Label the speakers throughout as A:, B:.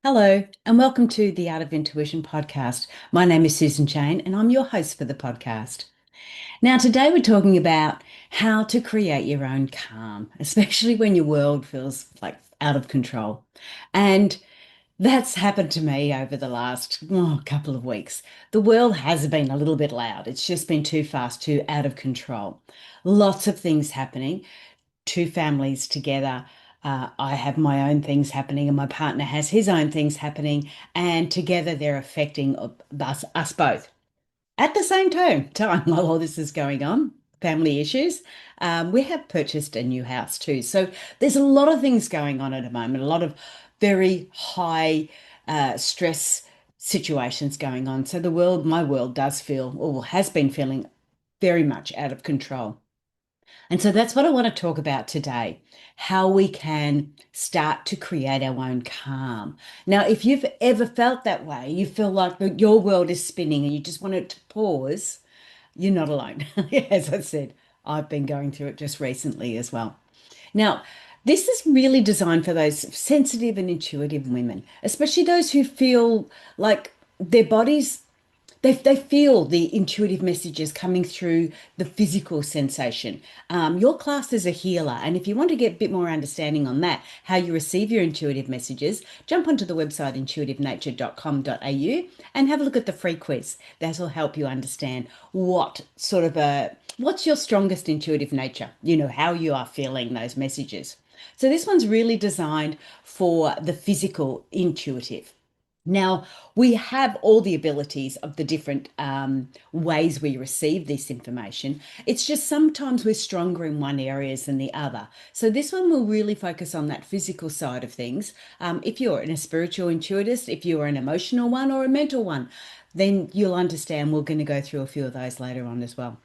A: Hello, and welcome to the Art of Intuition podcast. My name is Susan Jane, and I'm your host for the podcast. Now, today we're talking about how to create your own calm, especially when your world feels like out of control. And that's happened to me over the last couple of weeks. The world has been a little bit loud. It's just been too fast, too out of control. Lots of things happening, two families together. I have my own things happening, and my partner has his own things happening, and together they're affecting us both. At the same time, while all this is going on, family issues, we have purchased a new house too. So there's a lot of things going on at the moment, a lot of very high stress situations going on. So my world does feel, or has been feeling very much out of control. And so that's what I want to talk about today, how we can start to create our own calm. Now, if you've ever felt that way, you feel like your world is spinning and you just want it to pause, you're not alone. As I said, I've been going through it just recently as well. Now, this is really designed for those sensitive and intuitive women, especially those who feel like their bodies they feel the intuitive messages coming through the physical sensation. Your class is a healer, and if you want to get a bit more understanding on that, how you receive your intuitive messages, jump onto the website intuitivenature.com.au and have a look at the free quiz. That'll help you understand what's your strongest intuitive nature, how you are feeling those messages. So this one's really designed for the physical intuitive. Now, we have all the abilities of the different ways we receive this information. It's just sometimes we're stronger in one areas than the other. So this one will really focus on that physical side of things. If you're a spiritual intuitist, if you're an emotional one or a mental one, then you'll understand. We're going to go through a few of those later on as well.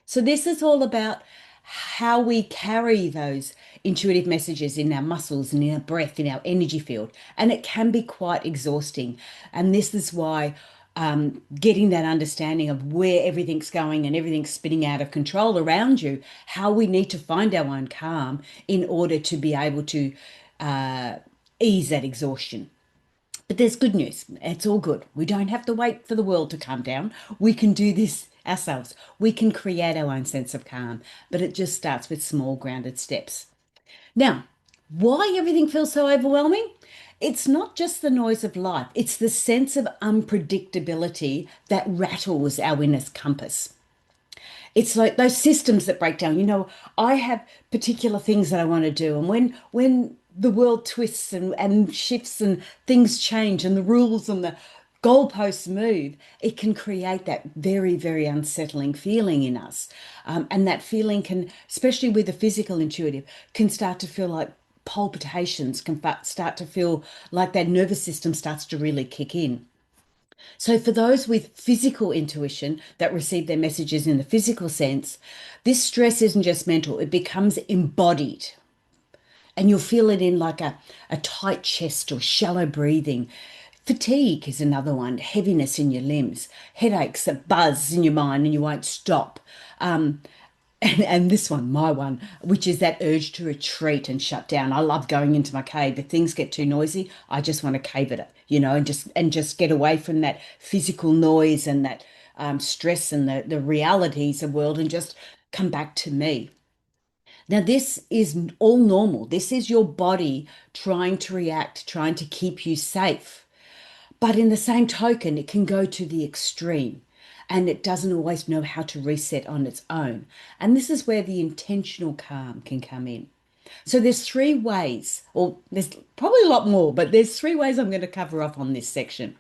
A: So this is all about how we carry those intuitive messages in our muscles and in our breath, in our energy field. And it can be quite exhausting. And this is why getting that understanding of where everything's going and everything's spinning out of control around you, how we need to find our own calm in order to be able to uh, ease that exhaustion. But there's good news. It's all good. We don't have to wait for the world to calm down. We can do this ourselves. We can create our own sense of calm, but it just starts with small, grounded steps. Now, why everything feels so overwhelming? It's not just the noise of life, it's the sense of unpredictability that rattles our inner compass. It's like those systems that break down. I have particular things that I want to do. And when the world twists and shifts and things change and the rules and the goalposts move, it can create that very, very unsettling feeling in us. And that feeling can, especially with the physical intuitive, can start to feel like palpitations, can start to feel like that nervous system starts to really kick in. So, for those with physical intuition that receive their messages in the physical sense, this stress isn't just mental, it becomes embodied. And you'll feel it in like a tight chest or shallow breathing. Fatigue is another one, heaviness in your limbs, headaches that buzz in your mind and you won't stop. And this one, my one, which is that urge to retreat and shut down. I love going into my cave. If things get too noisy, I just want to cave it, and just get away from that physical noise and that stress and the realities of the world and just come back to me. Now, this is all normal. This is your body trying to react, trying to keep you safe. But in the same token, it can go to the extreme and it doesn't always know how to reset on its own. And this is where the intentional calm can come in. So there's three ways, or there's probably a lot more, but there's three ways I'm going to cover off on this section.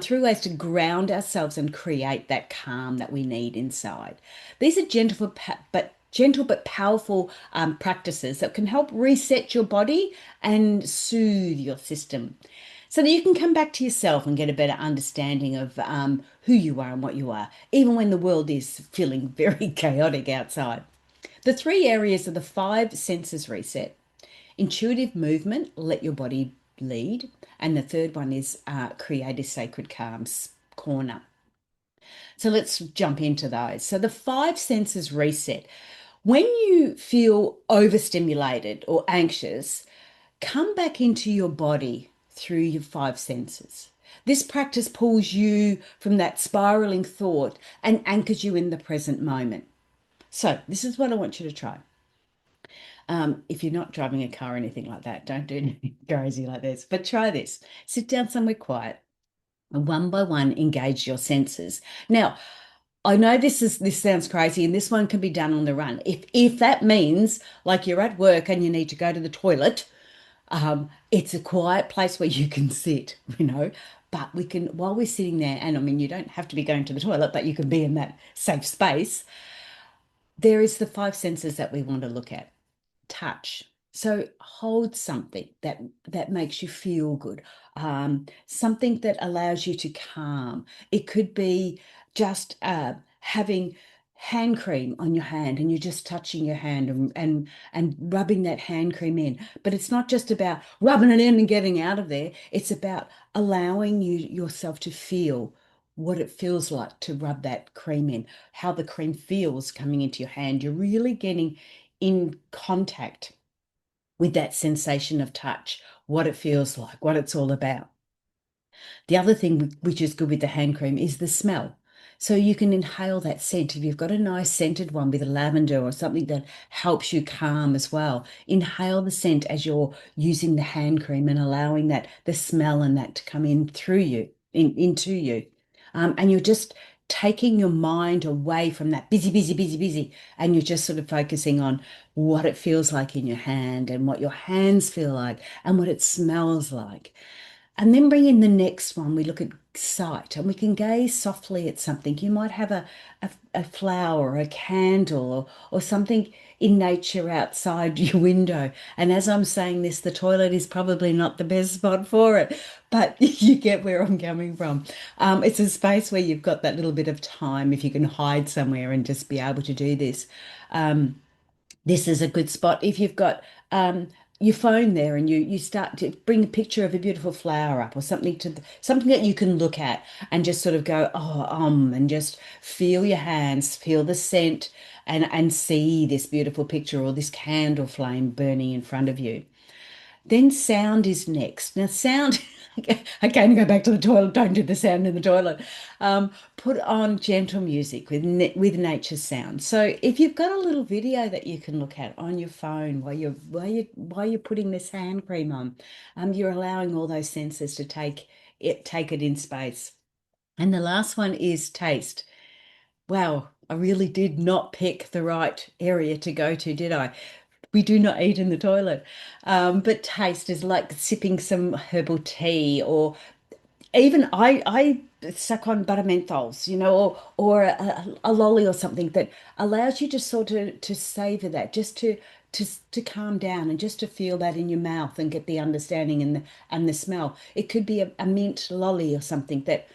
A: Three ways to ground ourselves and create that calm that we need inside. These are gentle but powerful practices that can help reset your body and soothe your system so that you can come back to yourself and get a better understanding of who you are and what you are, even when the world is feeling very chaotic outside. The three areas are the five senses reset, intuitive movement, let your body lead, and the third one is create a sacred calms corner. So let's jump into those. So the five senses reset. When you feel overstimulated or anxious, come back into your body through your five senses. This practice pulls you from that spiraling thought and anchors you in the present moment. So, this is what I want you to try. If you're not driving a car or anything like that, don't do anything crazy like this, but try this. Sit down somewhere quiet and one by one engage your senses. Now, I know this sounds crazy, and this one can be done on the run. If that means like you're at work and you need to go to the toilet, it's a quiet place where you can sit, But we can, while we're sitting there, and I mean, you don't have to be going to the toilet, but you can be in that safe space. There is the five senses that we want to look at. Touch. So hold something that makes you feel good, something that allows you to calm. It could be just having hand cream on your hand and you're just touching your hand and rubbing that hand cream in. But it's not just about rubbing it in and getting out of there. It's about allowing yourself to feel what it feels like to rub that cream in, how the cream feels coming into your hand. You're really getting in contact with that sensation of touch, what it feels like, what it's all about. The other thing which is good with the hand cream is the smell. So you can inhale that scent. If you've got a nice scented one with lavender or something that helps you calm as well, inhale the scent as you're using the hand cream and allowing that the smell and that to come in through you, into you. And you're just taking your mind away from that busy, busy, busy, busy, and you're just sort of focusing on what it feels like in your hand and what your hands feel like and what it smells like. And then bring in the next one. We look at sight and we can gaze softly at something. You might have a flower or a candle or something in nature outside your window. And as I'm saying this, the toilet is probably not the best spot for it, but you get where I'm coming from. It's a space where you've got that little bit of time if you can hide somewhere and just be able to do this. This is a good spot if you've got your phone there and you start to bring a picture of a beautiful flower up or something something that you can look at and just sort of go and just feel your hands, feel the scent, and see this beautiful picture or this candle flame burning in front of you. Then sound is next. Now, sound, again, go back to the toilet, don't do the sound in the toilet. Put on gentle music with nature sound. So if you've got a little video that you can look at on your phone while you're putting this hand cream on, you're allowing all those senses to take it in space. And the last one is taste. Wow, I really did not pick the right area to go to, did I? We do not eat in the toilet. But taste is like sipping some herbal tea, or even I suck on butter menthols, or a lolly or something that allows you just sort of to savor that, just to calm down and just to feel that in your mouth and get the understanding and the smell. It could be a mint lolly or something that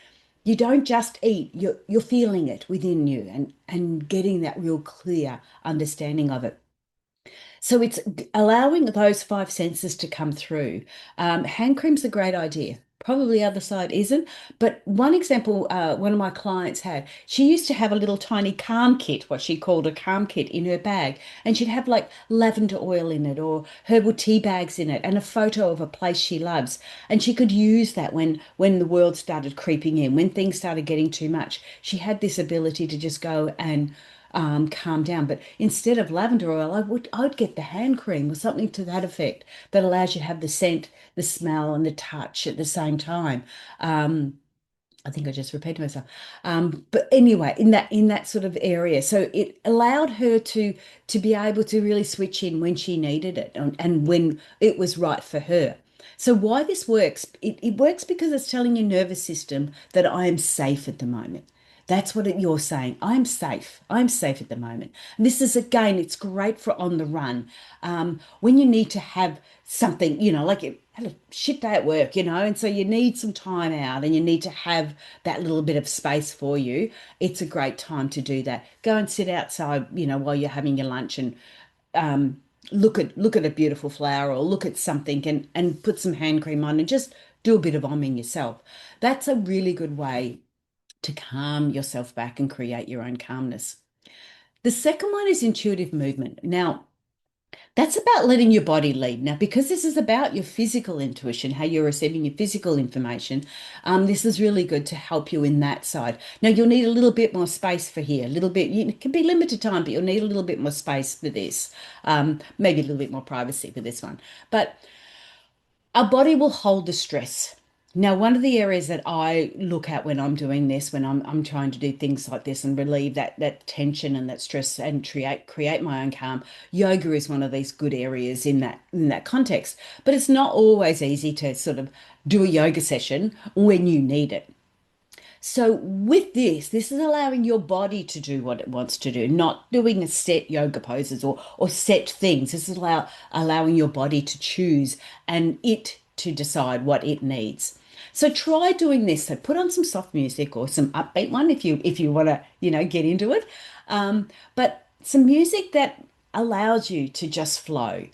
A: you don't just eat, you're feeling it within you and getting that real clear understanding of it. So it's allowing those five senses to come through. Hand cream's a great idea. Probably the other side isn't. But one example, one of my clients had, she used to have a little tiny calm kit, what she called a calm kit in her bag. And she'd have like lavender oil in it or herbal tea bags in it and a photo of a place she loves. And she could use that when the world started creeping in, when things started getting too much. She had this ability to just go and calm down. But instead of lavender oil, I would get the hand cream or something to that effect that allows you to have the scent, the smell, and the touch at the same time. I think I just repeated myself. But anyway, in that sort of area, so it allowed her to be able to really switch in when she needed it and when it was right for her. So why this works? It works because it's telling your nervous system that I am safe at the moment. That's what you're saying. I'm safe. I'm safe at the moment. And this is, again, it's great for on the run. When you need to have something, like you had a shit day at work, and so you need some time out and you need to have that little bit of space for you. It's a great time to do that. Go and sit outside, while you're having your lunch and look at a beautiful flower or look at something and put some hand cream on and just do a bit of omming yourself. That's a really good way to calm yourself back and create your own calmness. The second one is intuitive movement. Now, That's about letting your body lead. Now, because this is about your physical intuition, how you're receiving your physical information, this is really good to help you in that side. Now, you'll need a little bit more space for here, a little bit, it can be limited time, but you'll need a little bit more space for this, maybe a little bit more privacy for this one. But our body will hold the stress. Now, one of the areas that I look at when I'm doing this, when I'm trying to do things like this and relieve that tension and that stress and create my own calm, yoga is one of these good areas in that context. But it's not always easy to sort of do a yoga session when you need it. So with this is allowing your body to do what it wants to do, not doing a set yoga poses or set things. This is allowing your body to choose and it to decide what it needs. So try doing this. So put on some soft music or some upbeat one if you want to, get into it. But some music that allows you to just flow.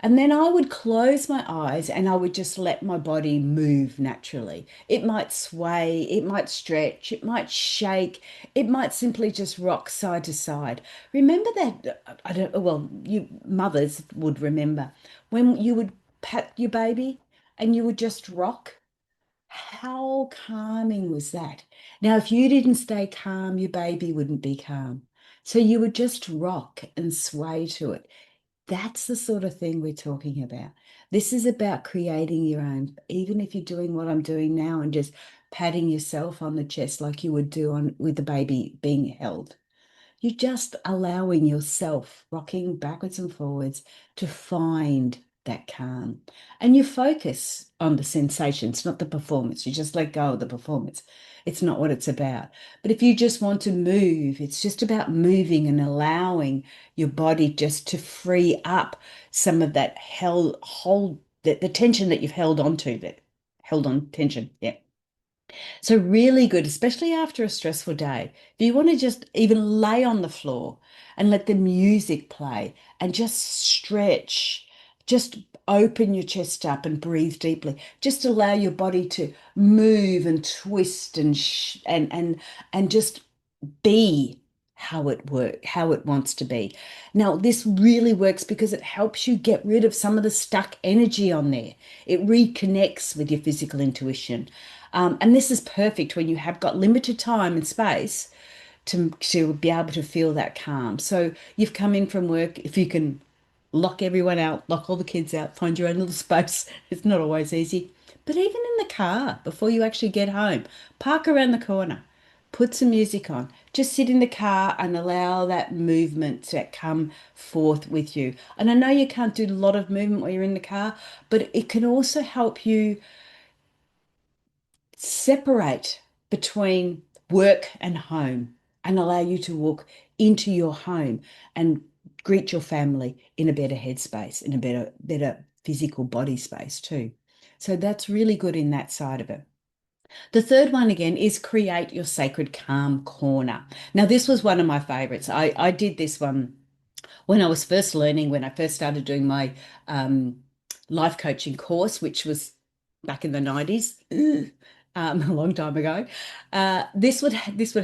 A: And then I would close my eyes and I would just let my body move naturally. It might sway, it might stretch, it might shake, it might simply just rock side to side. Remember that, I don't, well, you mothers would remember when you would pat your baby and you would just rock. How calming was that? Now, if you didn't stay calm, your baby wouldn't be calm. So you would just rock and sway to it. That's the sort of thing we're talking about. This is about creating your own, even if you're doing what I'm doing now and just patting yourself on the chest like you would do on with the baby being held. You're just allowing yourself rocking backwards and forwards to find that calm. And you focus on the sensations, not the performance. You just let go of the performance. It's not what it's about. But if you just want to move, it's just about moving and allowing your body just to free up some of that hold the tension that you've held on to, that held on tension. Yeah. So, really good, especially after a stressful day. If you want to just even lay on the floor and let the music play and just stretch, just open your chest up and breathe deeply. Just allow your body to move and twist and just be how it wants to be. Now, this really works because it helps you get rid of some of the stuck energy on there. It reconnects with your physical intuition. And this is perfect when you have got limited time and space to be able to feel that calm. So you've come in from work, if you can lock everyone out, lock all the kids out, find your own little space. It's not always easy. But even in the car, before you actually get home, park around the corner, put some music on, just sit in the car and allow that movement to come forth with you. And I know you can't do a lot of movement while you're in the car, but it can also help you separate between work and home and allow you to walk into your home and greet your family in a better headspace, in a better physical body space too. So that's really good in that side of it. The third one again is create your sacred calm corner. Now, this was one of my favorites. I did this one when I was first learning, when I first started doing my life coaching course, which was back in the 90s, a long time ago. This would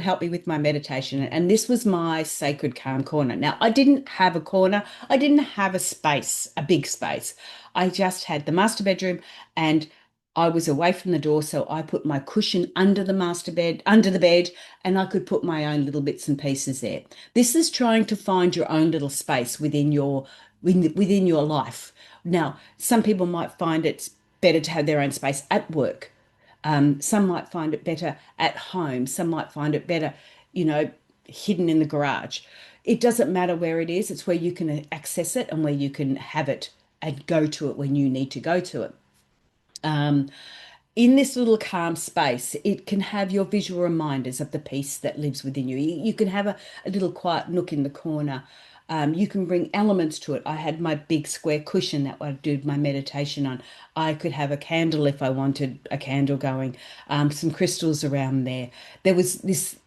A: help me with my meditation, and this was my sacred calm corner. Now, I didn't have a corner, I didn't have a space, a big space. I just had the master bedroom, and I was away from the door, so I put my cushion under the master bed, under the bed, and I could put my own little bits and pieces there. This is trying to find your own little space within your life. Now, some people might find it's better to have their own space at work. Some might find it better at home. Some might find it better, you know, hidden in the garage. It doesn't matter where it is. It's where you can access it and where you can have it and go to it when you need to go to it. Um, in this little calm space, it can have your visual reminders of the peace that lives within you. You can have a little quiet nook in the corner. You can bring elements to it. I had my big square cushion that I did my meditation on. I could have a candle if I wanted a candle going, some crystals around there. There was this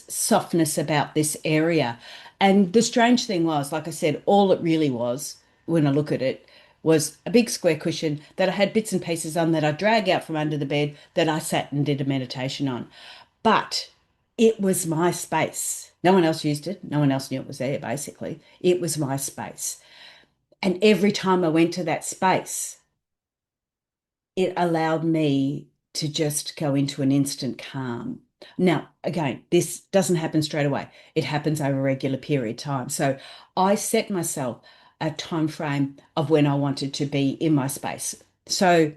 A: softness about this area. And the strange thing was, like I said, all it really was, when I look at it, was a big square cushion that I had bits and pieces on that I drag out from under the bed that I sat and did a meditation on. But it was my space. No one else used it. No one else knew it was there, basically. It was my space. And every time I went to that space, it allowed me to just go into an instant calm. Now, again, this doesn't happen straight away. It happens over a regular period of time. So I set myself a time frame of when I wanted to be in my space. So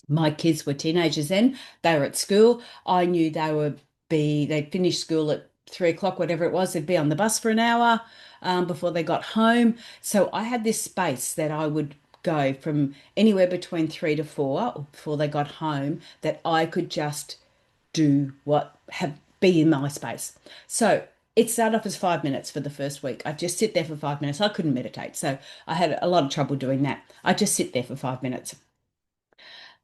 A: my kids were teenagers then. They were at school. I knew they'd finish school at 3 o'clock, whatever it was. They'd be on the bus for an hour before they got home. So I had this space that I would go from anywhere between 3 to 4 before they got home, that I could just do what have be in my space. So it started off as 5 minutes for the first week. I'd just sit there for 5 minutes. I couldn't meditate, so I had a lot of trouble doing that. I just sit there for 5 minutes.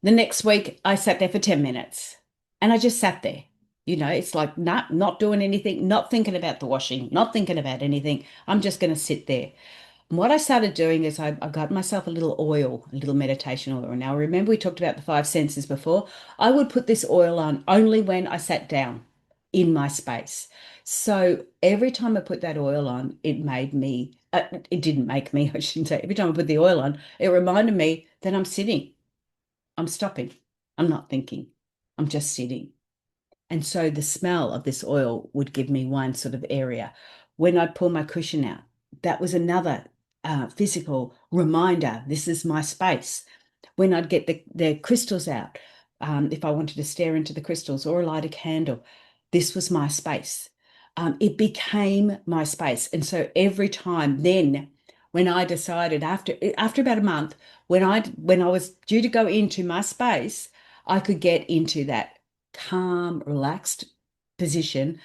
A: The next week, I sat there for 10 minutes and I just sat there. It's like not doing anything, not thinking about the washing, not thinking about anything. I'm just going to sit there. And what I started doing is I got myself a little oil, a little meditation oil. Now, remember we talked about the five senses before? I would put this oil on only when I sat down in my space. So every time I put that oil on, it didn't make me, I shouldn't say, every time I put the oil on, it reminded me that I'm sitting. I'm stopping. I'm not thinking. I'm just sitting. And so the smell of this oil would give me one sort of area. When I'd pull my cushion out, that was another physical reminder. This is my space. When I'd get the crystals out, if I wanted to stare into the crystals or light a candle, this was my space. It became my space. And so every time then, when I decided after about a month, when I was due to go into my space, I could get into that calm, relaxed position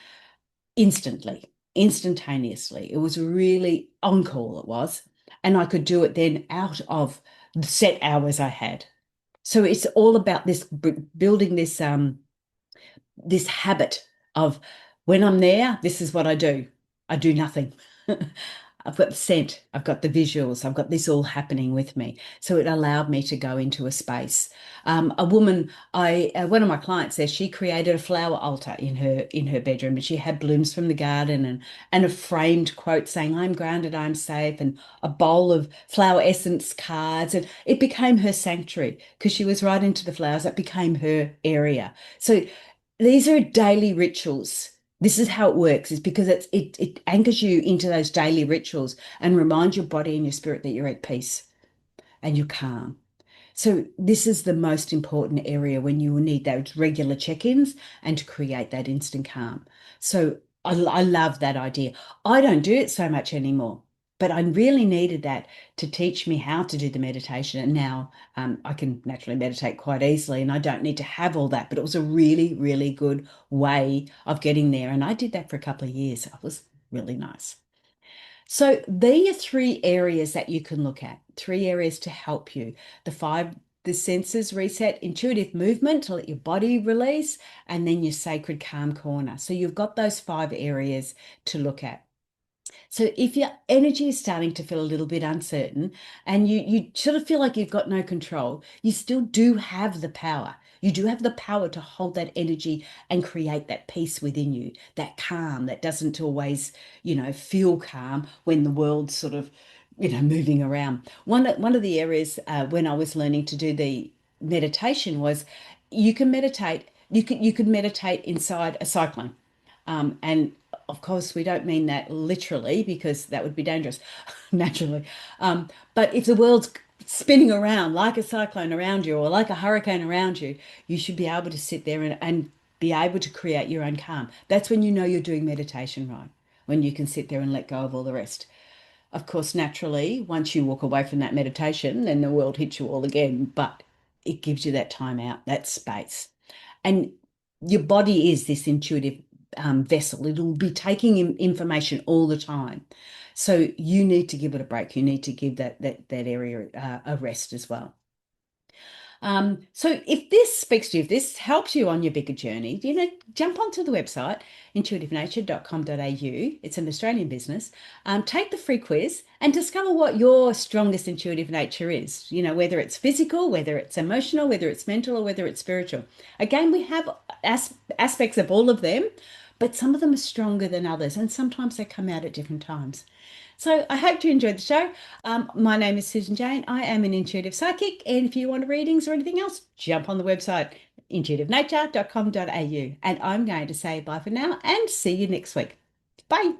A: instantly, instantaneously. It was really on call, it was. And I could do it then out of the set hours I had. So it's all about this building this habit of when I'm there, this is what I do. I do nothing. I've got the scent, I've got the visuals, I've got this all happening with me. So it allowed me to go into a space. A woman, one of my clients there, she created a flower altar in her bedroom, and she had blooms from the garden and a framed quote saying, "I'm grounded, I'm safe," and a bowl of flower essence cards, and it became her sanctuary because she was right into the flowers. That became her area. So these are daily rituals. This is how it works, is because it anchors you into those daily rituals and reminds your body and your spirit that you're at peace and you're calm. So this is the most important area when you will need those regular check-ins and to create that instant calm. So I love that idea. I don't do it so much anymore, but I really needed that to teach me how to do the meditation. And now I can naturally meditate quite easily and I don't need to have all that. But it was a really, really good way of getting there. And I did that for a couple of years. It was really nice. So there are three areas that you can look at, three areas to help you. The senses reset, intuitive movement to let your body release, and then your sacred calm corner. So you've got those five areas to look at. So if your energy is starting to feel a little bit uncertain and you sort of feel like you've got no control, you still do have the power. You do have the power to hold that energy and create that peace within you, that calm that doesn't always, feel calm when the world's sort of, moving around. One of the areas when I was learning to do the meditation was you can meditate. You could meditate inside a cyclone. And of course, we don't mean that literally because that would be dangerous, naturally. But if the world's spinning around like a cyclone around you or like a hurricane around you, you should be able to sit there and be able to create your own calm. That's when you know you're doing meditation right, when you can sit there and let go of all the rest. Of course, naturally, once you walk away from that meditation, then the world hits you all again, but it gives you that time out, that space. And your body is this intuitive vessel. It'll be taking in information all the time. So you need to give it a break. You need to give that area a rest as well. So if this speaks to you, if this helps you on your bigger journey, jump onto the website, intuitivenature.com.au. It's an Australian business. Take the free quiz and discover what your strongest intuitive nature is, whether it's physical, whether it's emotional, whether it's mental, or whether it's spiritual. Again, we have aspects of all of them, but some of them are stronger than others, and sometimes they come out at different times. So I hope you enjoyed the show. My name is Susan Jane. I am an intuitive psychic, and if you want readings or anything else, jump on the website intuitivenature.com.au. And I'm going to say bye for now and see you next week. Bye.